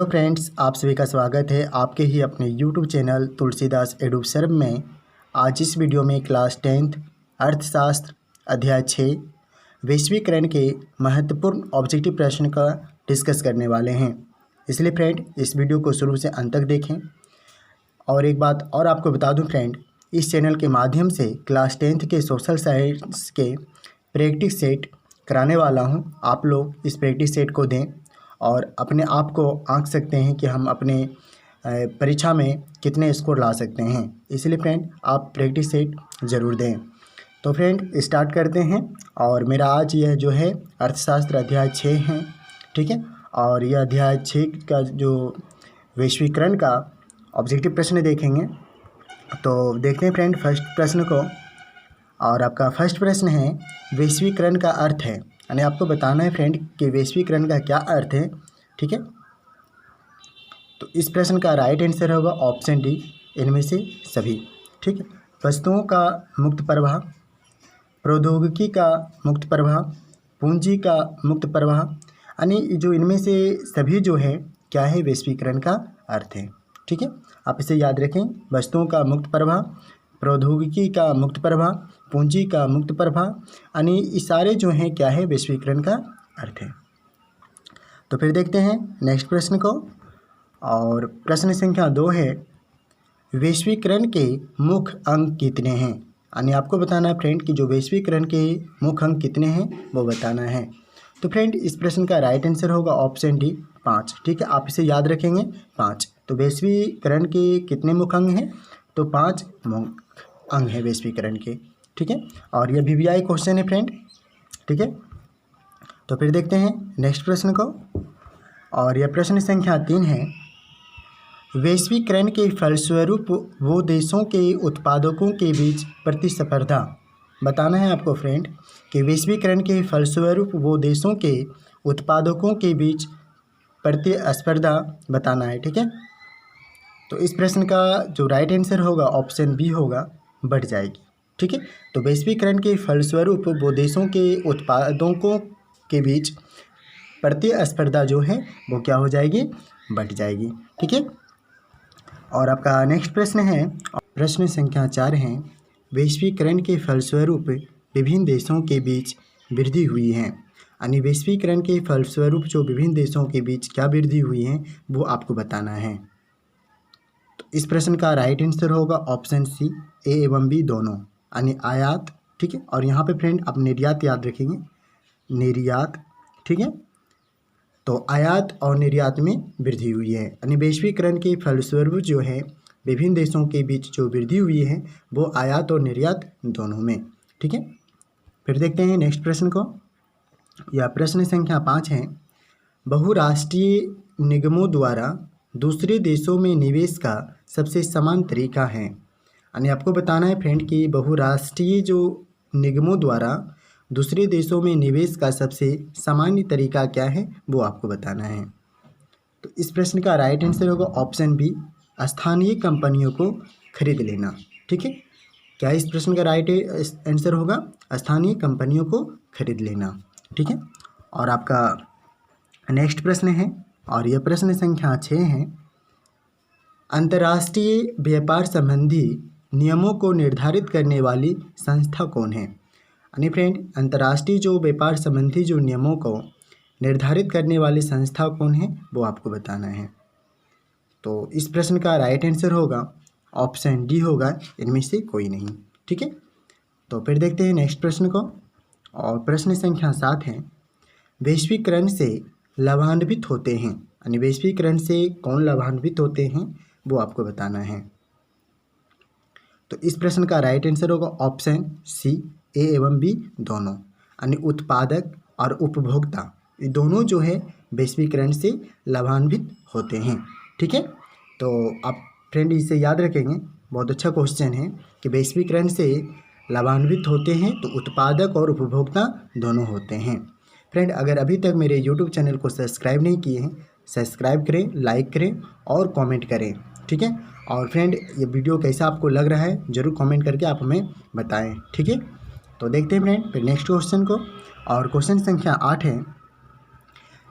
तो फ्रेंड्स, आप सभी का स्वागत है आपके ही अपने YouTube चैनल तुलसीदास एडुसर्व में। आज इस वीडियो में क्लास 10th अर्थशास्त्र अध्याय 6 वैश्वीकरण के महत्वपूर्ण ऑब्जेक्टिव प्रश्न का डिस्कस करने वाले हैं। इसलिए फ्रेंड, इस वीडियो को शुरू से अंत तक देखें। और एक बात और आपको बता दूं फ्रेंड, इस चैनल के माध्यम से क्लास 10th के सोशल साइंस के प्रैक्टिस सेट कराने वाला हूं। आप लोग इस प्रैक्टिस सेट को दें और अपने आप को आंक सकते हैं कि हम अपने परीक्षा में कितने स्कोर ला सकते हैं। इसलिए फ्रेंड, आप प्रैक्टिस सेट ज़रूर दें। तो फ्रेंड, स्टार्ट करते हैं। और मेरा आज यह जो है अर्थशास्त्र अध्याय 6 है, ठीक है। और यह अध्याय 6 का जो वैश्वीकरण का ऑब्जेक्टिव प्रश्न देखेंगे। तो देखते हैं फ्रेंड फर्स्ट प्रश्न को। और आपका फर्स्ट प्रश्न है वैश्वीकरण का अर्थ है, यानी आपको बताना है फ्रेंड कि वैश्वीकरण का क्या अर्थ है, ठीक है। तो इस प्रश्न का राइट आंसर होगा ऑप्शन डी, इनमें से सभी, ठीक है। वस्तुओं का मुक्त प्रवाह, प्रौद्योगिकी का मुक्त प्रवाह, पूंजी का मुक्त प्रवाह, यानी जो इनमें से सभी जो है क्या है वैश्वीकरण का अर्थ है, ठीक है। आप इसे याद रखें, वस्तुओं का मुक्त प्रवाह, प्रौद्योगिकी का मुक्त प्रवाह, पूंजी का मुक्त प्रवाह, यानी इशारे जो हैं क्या है वैश्वीकरण का अर्थ है। तो फिर देखते हैं नेक्स्ट प्रश्न को। और प्रश्न संख्या 2 है वैश्वीकरण के मुख्य अंग कितने हैं, यानी आपको बताना है फ्रेंड कि जो वैश्वीकरण के मुख्य अंग कितने हैं वो बताना है। तो फ्रेंड, इस प्रश्न का राइट आंसर होगा ऑप्शन डी 5, ठीक है। आप इसे याद रखेंगे 5। तो वैश्वीकरण के कितने मुख्य अंग हैं, तो 5 मुख्य अंग हैं वैश्वीकरण के, ठीक है। और यह VVI क्वेश्चन है फ्रेंड, ठीक है। तो फिर देखते हैं नेक्स्ट प्रश्न को। और यह प्रश्न संख्या 3 है वैश्वीकरण के फलस्वरूप वो देशों के उत्पादकों के बीच प्रतिस्पर्धा, बताना है आपको फ्रेंड कि वैश्वीकरण के फलस्वरूप वो देशों के उत्पादकों के बीच प्रतिस्पर्धा बताना है, ठीक है। तो इस प्रश्न का जो राइट आंसर होगा ऑप्शन बी होगा, बढ़ जाएगी, ठीक है। तो वैश्वीकरण के फलस्वरूप वो देशों के उत्पादकों के बीच प्रतिस्पर्धा जो है वो क्या हो जाएगी, बढ़ जाएगी, ठीक है। और आपका नेक्स्ट प्रश्न है, प्रश्न संख्या 4 है वैश्वीकरण के फलस्वरूप विभिन्न देशों के बीच वृद्धि हुई है, यानी वैश्वीकरण के फलस्वरूप जो विभिन्न देशों के बीच क्या वृद्धि हुई है वो आपको बताना है। तो इस प्रश्न का राइट आंसर होगा ऑप्शन सी, ए एवं बी दोनों, यानी आयात, ठीक है। और यहाँ पे फ्रेंड आप निर्यात याद रखेंगे, निर्यात, ठीक है। तो आयात और निर्यात में वृद्धि हुई है, यानी वैश्वीकरण के फलस्वरूप जो है विभिन्न देशों के बीच जो वृद्धि हुई है वो आयात और निर्यात दोनों में, ठीक है। फिर देखते हैं नेक्स्ट प्रश्न को। यह प्रश्न संख्या 5 है बहुराष्ट्रीय निगमों द्वारा दूसरे देशों में निवेश का सबसे समान तरीका है, यानी आपको बताना है फ्रेंड कि बहुराष्ट्रीय जो निगमों द्वारा दूसरे देशों में निवेश का सबसे सामान्य तरीका क्या है वो आपको बताना है। तो इस प्रश्न का राइट आंसर होगा ऑप्शन बी, स्थानीय कंपनियों को खरीद लेना, ठीक है। क्या इस प्रश्न का राइट आंसर होगा स्थानीय कंपनियों को खरीद लेना, ठीक है। और आपका नेक्स्ट प्रश्न है, और यह प्रश्न संख्या 6 है अंतर्राष्ट्रीय व्यापार संबंधी नियमों को निर्धारित करने वाली संस्था कौन है, यानी फ्रेंड अंतर्राष्ट्रीय जो व्यापार संबंधी जो नियमों को निर्धारित करने वाली संस्था कौन है वो आपको बताना है। तो इस प्रश्न का राइट आंसर होगा ऑप्शन डी होगा, इनमें से कोई नहीं, ठीक है। तो फिर देखते हैं नेक्स्ट प्रश्न को। और प्रश्न संख्या 7 है वैश्वीकरण से लाभान्वित होते हैं, यानी वैश्वीकरण से कौन लाभान्वित होते हैं वो आपको बताना है। तो इस प्रश्न का राइट आंसर होगा ऑप्शन सी, ए एवं बी दोनों, यानी उत्पादक और उपभोक्ता ये दोनों जो है वैश्वीकरण से लाभान्वित होते हैं, ठीक है। तो आप फ्रेंड इसे याद रखेंगे, बहुत अच्छा क्वेश्चन है कि वैश्वीकरण से लाभान्वित होते हैं तो उत्पादक और उपभोक्ता दोनों होते हैं। फ्रेंड, अगर अभी तक मेरे YouTube चैनल को सब्सक्राइब नहीं किए हैं, सब्सक्राइब करें, लाइक करें और कमेंट करें, ठीक है। और फ्रेंड, ये वीडियो कैसा आपको लग रहा है ज़रूर कमेंट करके आप हमें बताएं, ठीक है। तो देखते हैं फ्रेंड फिर नेक्स्ट क्वेश्चन को। और क्वेश्चन संख्या 8 है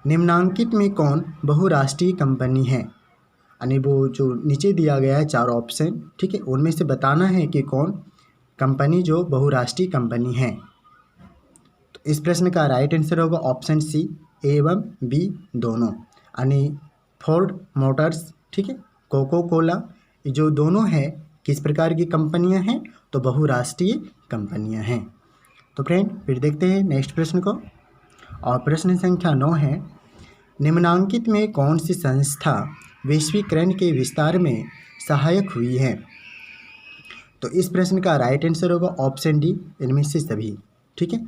निम्नांकित में कौन बहुराष्ट्रीय कंपनी है? यानी वो जो नीचे दिया गया है 4 ऑप्शन, ठीक है, उनमें से बताना है कि कौन कंपनी जो बहुराष्ट्रीय कंपनी है। तो इस प्रश्न का राइट आंसर होगा ऑप्शन सी, ए एवं बी दोनों। यानी फोर्ड मोटर्स, ठीक है, कोको कोला, ये जो दोनों है किस प्रकार की कंपनियां हैं? तो बहुराष्ट्रीय कंपनियां हैं। तो फ्रेंड फिर देखते हैं नेक्स्ट प्रश्न को। और प्रश्न संख्या 9 है, निम्नांकित में कौन सी संस्था वैश्वीकरण के विस्तार में सहायक हुई है? तो इस प्रश्न का राइट आंसर होगा ऑप्शन डी, इनमें से सभी, ठीक है,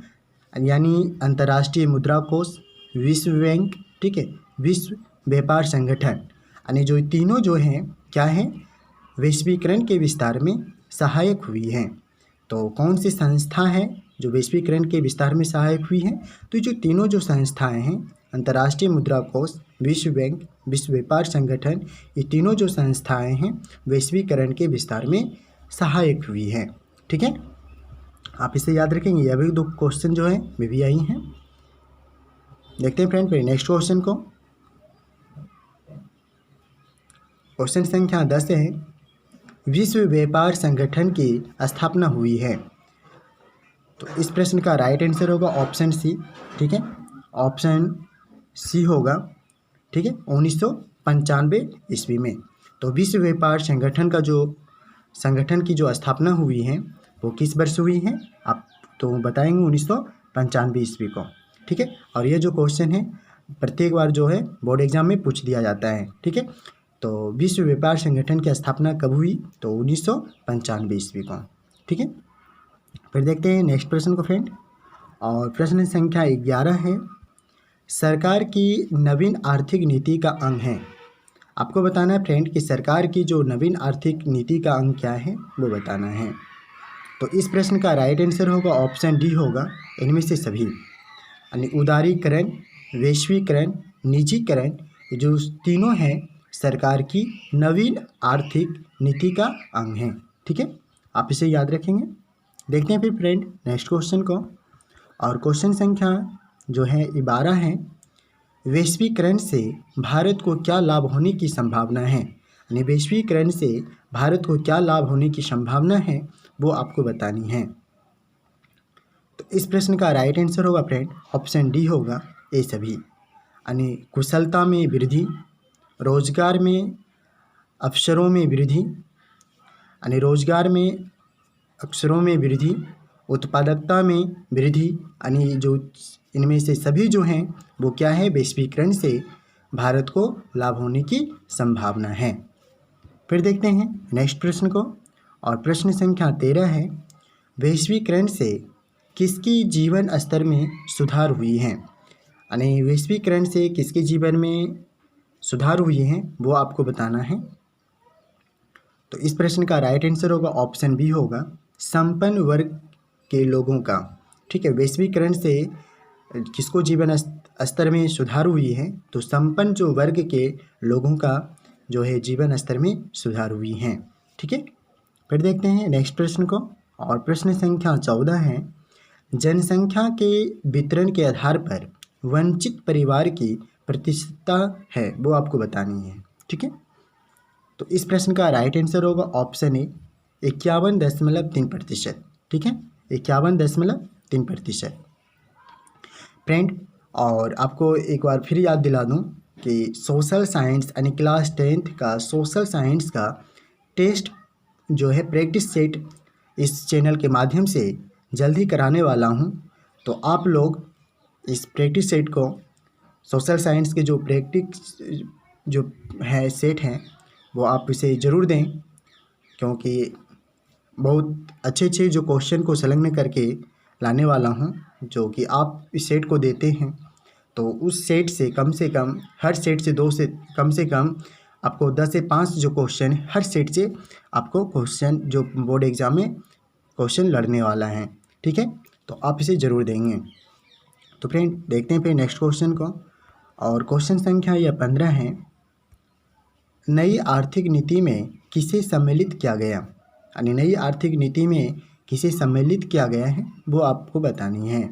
यानी अंतर्राष्ट्रीय मुद्रा कोष, विश्व बैंक, ठीक है, विश्व व्यापार संगठन, यानी जो तीनों जो हैं क्या हैं? वैश्वीकरण के विस्तार में सहायक हुई हैं। तो कौन सी संस्था है जो वैश्वीकरण के विस्तार में सहायक हुई है? तो जो तीनों जो संस्थाएं हैं, अंतर्राष्ट्रीय मुद्रा कोष, विश्व बैंक, विश्व व्यापार संगठन, ये तीनों जो संस्थाएं हैं वैश्वीकरण के विस्तार में सहायक हुई है, ठीक है। आप इसे याद रखेंगे। ये भी 2 क्वेश्चन जो है वे भी आई हैं। देखते हैं फ्रेंड फिर नेक्स्ट क्वेश्चन को। क्वेश्चन संख्या 10 है, विश्व व्यापार संगठन की स्थापना हुई है। तो इस प्रश्न का राइट आंसर होगा ऑप्शन सी, ठीक है, ऑप्शन सी होगा, ठीक है, 1995 ईस्वी में। तो विश्व व्यापार संगठन की जो स्थापना हुई है वो किस वर्ष हुई है? आप तो बताएंगे 1995 ईस्वी को, ठीक है। और ये जो क्वेश्चन है प्रत्येक बार जो है बोर्ड एग्जाम में पूछ दिया जाता है, ठीक है। तो विश्व व्यापार संगठन की स्थापना कब हुई? तो 1995 ईस्वी को, ठीक है। फिर देखते हैं नेक्स्ट प्रश्न को फ्रेंड। और प्रश्न संख्या 11 है, सरकार की नवीन आर्थिक नीति का अंग है। आपको बताना है फ्रेंड कि सरकार की जो नवीन आर्थिक नीति का अंग क्या है वो बताना है। तो इस प्रश्न का राइट आंसर होगा ऑप्शन डी होगा, इनमें से सभी, यानी उदारीकरण, वैश्वीकरण, निजीकरण, ये जो तीनों हैं सरकार की नवीन आर्थिक नीति का अंग है, ठीक है। आप इसे याद रखेंगे। देखते हैं फिर फ्रेंड नेक्स्ट क्वेश्चन को। और क्वेश्चन संख्या जो है 12 है, वैश्वीकरण से भारत को क्या लाभ होने की संभावना है? यानी वैश्वीकरण से भारत को क्या लाभ होने की संभावना है वो आपको बतानी है। तो इस प्रश्न का राइट आंसर होगा फ्रेंड ऑप्शन डी होगा, ये सभी, यानी कुशलता में वृद्धि, रोजगार में अवसरों में वृद्धि, यानी रोजगार में अवसरों में वृद्धि, उत्पादकता में वृद्धि, यानी जो इनमें से सभी जो हैं वो क्या है? वैश्वीकरण से भारत को लाभ होने की संभावना है। फिर देखते हैं नेक्स्ट प्रश्न को। और प्रश्न संख्या 13 है, वैश्वीकरण से किसकी जीवन स्तर में सुधार हुई है? यानी वैश्वीकरण से किसके जीवन में सुधार हुई है वो आपको बताना है। तो इस प्रश्न का राइट आंसर होगा ऑप्शन बी होगा, संपन्न वर्ग के लोगों का, ठीक है। वैश्वीकरण से किसको जीवन स्तर में सुधार हुई है? तो संपन्न जो वर्ग के लोगों का जो है जीवन स्तर में सुधार हुई है, ठीक है। फिर देखते हैं नेक्स्ट प्रश्न को। और प्रश्न संख्या 14 है, जनसंख्या के वितरण के आधार पर वंचित परिवार की प्रतिशतता है वो आपको बतानी है, ठीक है। तो इस प्रश्न का राइट आंसर होगा ऑप्शन ए, 51.3%, ठीक है, 51.3%। फ्रेंड और आपको एक बार फिर याद दिला दूं कि सोशल साइंस यानी क्लास 10th का सोशल साइंस का टेस्ट जो है प्रैक्टिस सेट इस चैनल के माध्यम से जल्द ही कराने वाला हूं। तो आप लोग इस प्रैक्टिस सेट को, सोशल साइंस के जो प्रैक्टिस जो है सेट हैं वो आप इसे ज़रूर दें, क्योंकि बहुत अच्छे जो क्वेश्चन को संलग्न करके लाने वाला हूं। जो कि आप इस सेट को देते हैं तो उस सेट से कम हर सेट से 2 से कम आपको 10 से 5 जो क्वेश्चन हर सेट से आपको क्वेश्चन जो बोर्ड एग्ज़ाम में क्वेश्चन लड़ने वाला है, ठीक है। तो आप इसे ज़रूर देंगे। तो फ्रेंड देखते हैं फिर नेक्स्ट क्वेश्चन को। और क्वेश्चन संख्या यह 15 है, नई आर्थिक नीति में किसे सम्मिलित किया गया? यानी नई आर्थिक नीति में किसे सम्मिलित किया गया है वो आपको बतानी है।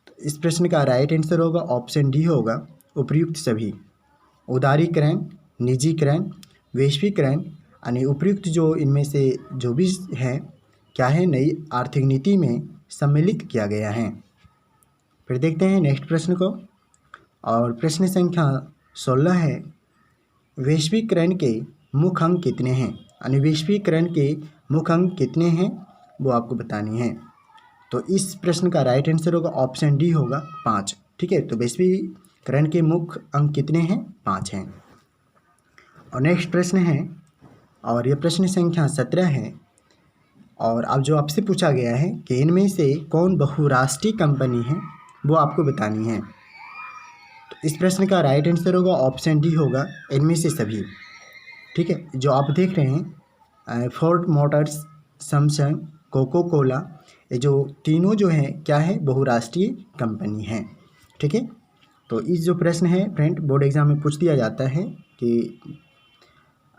तो इस प्रश्न का राइट आंसर होगा ऑप्शन डी होगा उपयुक्त सभी। उदारीकरण, निजीकरण, वैश्वीकरण यानी उपयुक्त जो इनमें से जो भी है क्या है नई आर्थिक नीति में सम्मिलित किया गया है। फिर देखते हैं नेक्स्ट प्रश्न को, और प्रश्न संख्या 16 है वैश्वीकरण के मुख्य अंग कितने हैं, यानी वैश्वीकरण के मुख्य अंग कितने हैं वो आपको बतानी है। तो इस प्रश्न का राइट आंसर होगा ऑप्शन डी होगा 5। ठीक है, तो वैश्वीकरण के मुख्य अंग कितने हैं, 5 हैं। और नेक्स्ट प्रश्न है, और यह प्रश्न संख्या 17 है, और अब जो आपसे पूछा गया है कि इनमें से कौन बहुराष्ट्रीय कंपनी है वो आपको बतानी है। तो इस प्रश्न का राइट आंसर होगा ऑप्शन डी होगा इनमें से सभी। ठीक है, जो आप देख रहे हैं Ford Motors, Samsung, Coca Cola, ये जो तीनों जो हैं क्या है बहुराष्ट्रीय कंपनी हैं। ठीक है, तो इस जो प्रश्न है फ्रेंड बोर्ड एग्जाम में पूछ दिया जाता है कि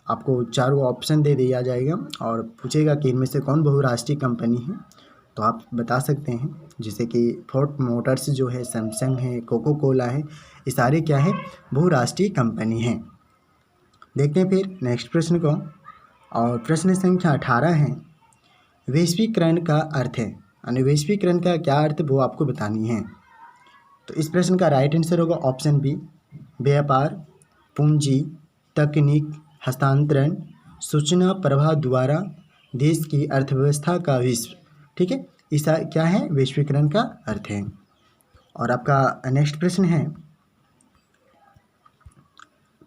आपको चारों ऑप्शन दे दिया जाएगा और पूछेगा कि इनमें से कौन बहुराष्ट्रीय कंपनी है, तो आप बता सकते हैं जैसे कि फोर्ड मोटर्स जो है, सैमसंग है, कोको कोला है, ये सारे क्या है बहुराष्ट्रीय कंपनी हैं। देखते हैं फिर नेक्स्ट प्रश्न को, और प्रश्न संख्या 18 है वैश्वीकरण का अर्थ है, यानी वैश्वीकरण का क्या अर्थ वो आपको बतानी है। तो इस प्रश्न का राइट आंसर होगा ऑप्शन बी व्यापार, पूंजी, तकनीक, हस्तांतरण, सूचना प्रवाह द्वारा देश की अर्थव्यवस्था का विश्व। ठीक है, इसका क्या है वैश्वीकरण का अर्थ है। और आपका नेक्स्ट प्रश्न है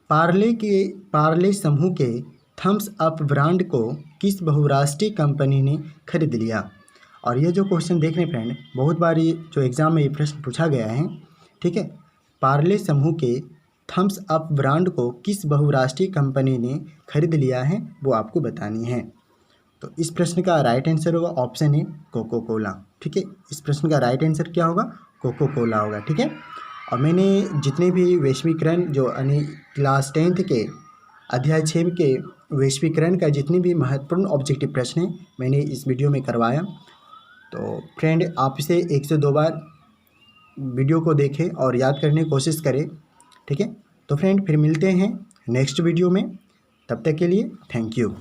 पार्ले समूह के थम्स अप ब्रांड को किस बहुराष्ट्रीय कंपनी ने खरीद लिया। और ये जो क्वेश्चन देख रहे हैं फ्रेंड बहुत बार ये जो एग्ज़ाम में ये प्रश्न पूछा गया है। ठीक है, पार्ले समूह के थम्स अप ब्रांड को किस बहुराष्ट्रीय कंपनी ने खरीद लिया है वो आपको बतानी है। तो इस प्रश्न का राइट आंसर होगा ऑप्शन ए कोको कोला। ठीक है, इस प्रश्न का राइट आंसर क्या होगा कोको कोला होगा। ठीक है, और मैंने जितने भी वैश्वीकरण जो यानी क्लास 10th के अध्याय 6 के वैश्वीकरण का जितने भी महत्वपूर्ण ऑब्जेक्टिव प्रश्न हैं मैंने इस वीडियो में करवाया। तो फ्रेंड आप इसे 1 से 2 बार वीडियो को देखें और याद करने की कोशिश करें। ठीक है, तो फ्रेंड फिर मिलते हैं नेक्स्ट वीडियो में, तब तक के लिए थैंक यू।